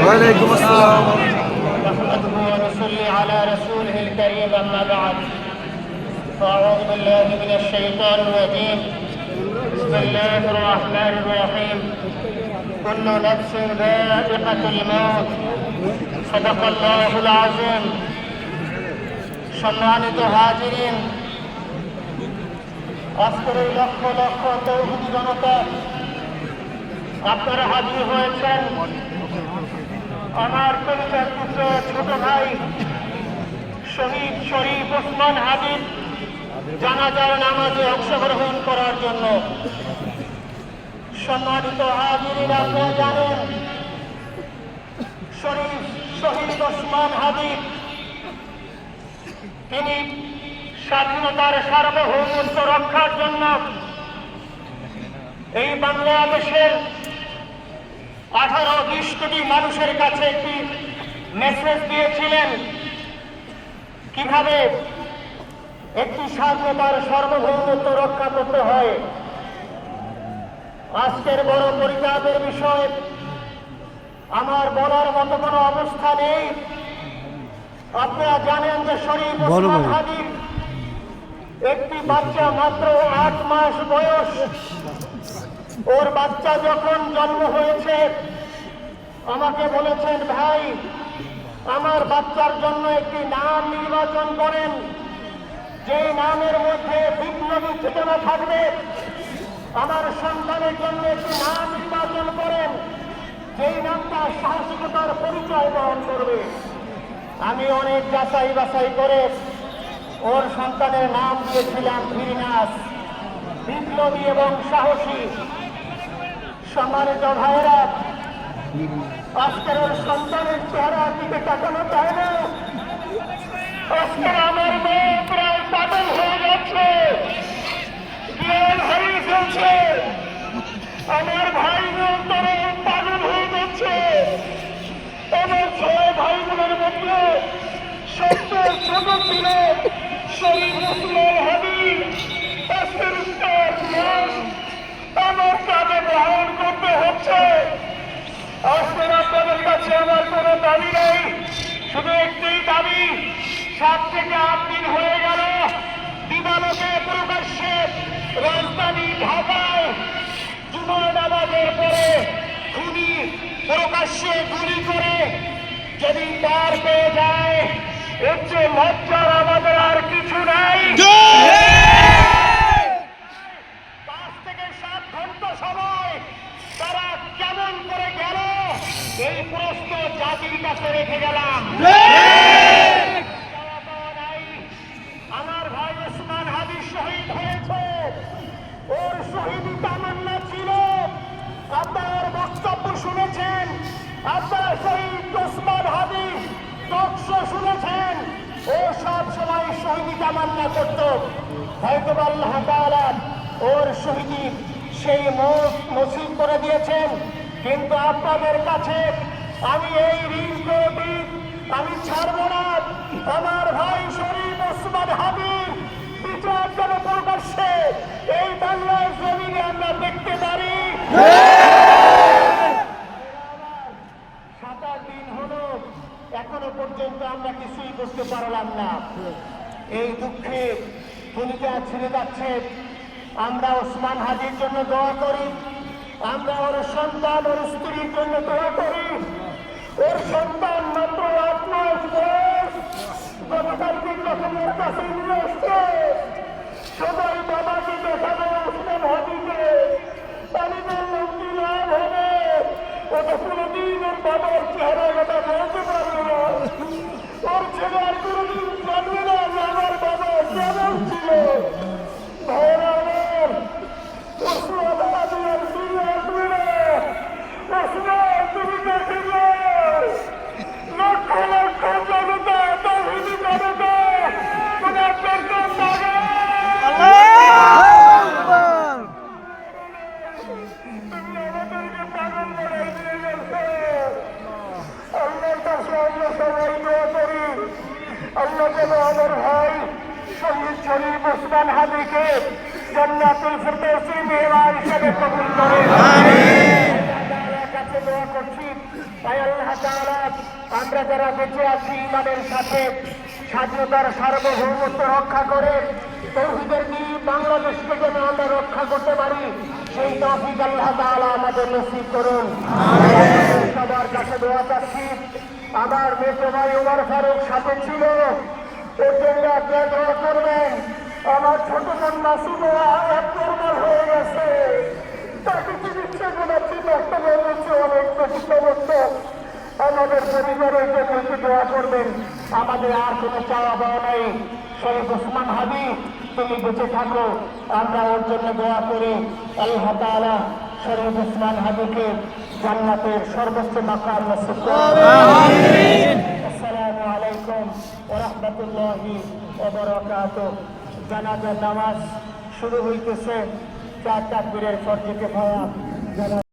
ওয়ালাইকুম আসসালাম। ونصلي على رسوله الكريم أما بعد فأعوذ بالله من الشيطان الرجيم بسم الله الرحمن الرحيم كل نفس ذائقة الموت صدق الله العظيم সম্মানিত হাজিরিন, আজকের এই লক্ষ লক্ষ তৌহিদি জনতা আপনারা হাজির হয়েছেন আমার কলিজার পুত্র ছোট ভাই শহীদ শরীফ ওসমান হাবিব জানাজার নামাজে অংশগ্রহণ করার জন্য। সম্মানিত হাজিরিন, আপনারা জানেন শহীদ ওসমান হাবিব তিনি স্বাধীনতার সার্বভৌমত্ব রক্ষার জন্য এই বাংলাদেশের 18-20 কোটি মানুষের কাছে একটি মেসেজ দিয়েছিলেন কিভাবে একটি স্বাধীনতার সার্বভৌমত্ব রক্ষা করতে হয়। আজকের বড় পরিতাপের বিষয়, আমার বলার মতো কোনো অবস্থা নেই। আপনারা জানেন যে শরীফ ওসমান হাবিব একটি বাচ্চা, মাত্র 8 মাস বয়স। ওর বাচ্চা যখন জন্ম হয়েছে আমাকে বলেছেন, ভাই আমার বাচ্চার জন্য একটি নাম নির্বাচন করেন, যে নামের মধ্যে বিপ্লবী চেতনা থাকবে। আমার সন্তানের জন্য একটি নাম নির্বাচন করেন, যেই নামটা সাহসিকতার পরিচয় বহন করবে। আমি অনেক যাচাই বাছাই করে ওর সন্তানের নাম দিয়েছিলাম ফিরনাস, বিপ্লবী এবং সাহসী। সম্মানিত ভাইয়েরা, আজকের ওর সন্তানের চেহারার দিকে তাকানো যায় না। আজকের আমার মেয়ে প্রায় পাগল হয়ে যাচ্ছে, জ্ঞান হারিয়ে ফেলছে। আমার ভাই বোন তারা পাগল হয়ে যাচ্ছে। আমার 6 ভাই বোনের মধ্যে সবচেয়ে ছোট ছিল শরীফ ওসমান হাবিব। আজকের আমার কাজে গ্রহণ করতে হচ্ছে। আজকের আপনাদের কাছে আমার কোনো দাবি নেই, শুধু একটি দাবি। 7 থেকে 8 দিন হয়ে গেল দিবালোকে প্রকাশ্যে রাজধানী ঢাকায় জুমার নামাজের পরে খুনি প্রকাশ্যে গুলি করে যদি পার পেয়ে যায়, এর চেয়ে লজ্জার আমাদের আর কিছু নাই। 5 থেকে 7 ঘন্টা সময় তারা কেমন করে গেল, এই প্রশ্ন জাতির কাছে রেখে গেলাম। আমার ভাই ওসমান হাবিব শহীদ হয়েছে, ওর শহীদি তামান্না ছিল। আপনার বক্তব্য শুনেছেন, আপনার শহীদ ওসমান হাবিব টকশো শুনেছেন। ও সব সময় শহীদি তামান্না করত, হয়তো আল্লাহ তাআলা ওর শহীদি সেই নসিব করে দিয়েছেন। কিন্তু আপনাদের কাছে আমি এই ঋণ আমি ছাড়বো না। আমার ভাই শরীফ ওসমান হাবিব বিচার যেন প্রকাশ্যে এই বাংলার জমিনে আমরা দেখতে পারি। 7 দিন হলো, এখনো পর্যন্ত আমরা কিছুই করতে পারলাম না। এই দুঃখে কলিজা ছেড়ে যাচ্ছে। আমরা ওসমান হাদির জন্য দোয়া করি, আমরা ওর সন্তান ওর স্ত্রীর জন্য দোয়া করি। ওর সন্তান মাত্র 8 মাস বয়স, গতকালকে যখন ওর কাছে নিয়ে আসছে সবাই বাবাকে দেখাবে ওসমান হাদিকে। আমি বললাম কি লাভ হবে, ওটা কোনোদিন ওর বাবার চেহারা কথা বলতে পারবে না। ওর ছেলে আর কোনোদিন জানবে না যে আমার বাবা কেমন ছিল। ভাইয়েরা আমার, ওসমান হাদি আর ফিরে আসবে না। ওসমান তুমি দেখে যাও, লক্ষ লক্ষ জনতা তৌহিদি জনতা তোমার পেছন লাগে। তুমি আমাদেরকে পাগল বানাই দিয়ে গেছো। আল্লাহর কাছে আমরা সবাই দোয়া করি, আল্লাহ যেন আমার ভাই শহীদ শরীফ ওসমান হাদিকে জান্নাতুল ফিরদৌসি মেহমান হিসেবে কবুল করেন। কাছে দোয়া করছি, আয় আল্লাহ তাআলা আমরা যারা বেঁচে আছি ইমানের সাথে স্বাধীনতার সার্বভৌমত্ব রক্ষা করে তৌহিদের দ্বীপ বাংলাদেশকে যেন আমরা রক্ষা করতে পারি, সেই তৌফিক আল্লাহ তাআলা আমাদের নসিব করুন। সবার কাছে দোয়া চাচ্ছি। আমার মেজো ভাই ওমর ফারুক সাথে ছিল, ওর জন্য আপনারা দোয়া করবেন। আমার ছোট বোন মাসুমা একবার হয়ে গেছে, তাকে চিকিৎসা করাচ্ছি, ডাক্তার বলেছে অনেক কঠিন অবস্থা। আমাদের পরিবারের জন্য একটু দোয়া করবেন। আমাদের আর কোনো চাওয়া পাওয়া নাই। শরীফ ওসমান হাদি তুমি বেঁচে থাকো, আমরা ওর জন্য দোয়া করি। আল্লাহ তাআলা শরীফ ওসমান হাদিকে জান্নাতের সর্বোচ্চ মাকাম নসিব করুন। আমিন। আসসালামু আলাইকুম ওয়া রাহমাতুল্লাহি ওয়া বারাকাতুহু। জানাজার নামাজ শুরু হইতেছে, 4 তাকবীরের পর থেকে ভায়া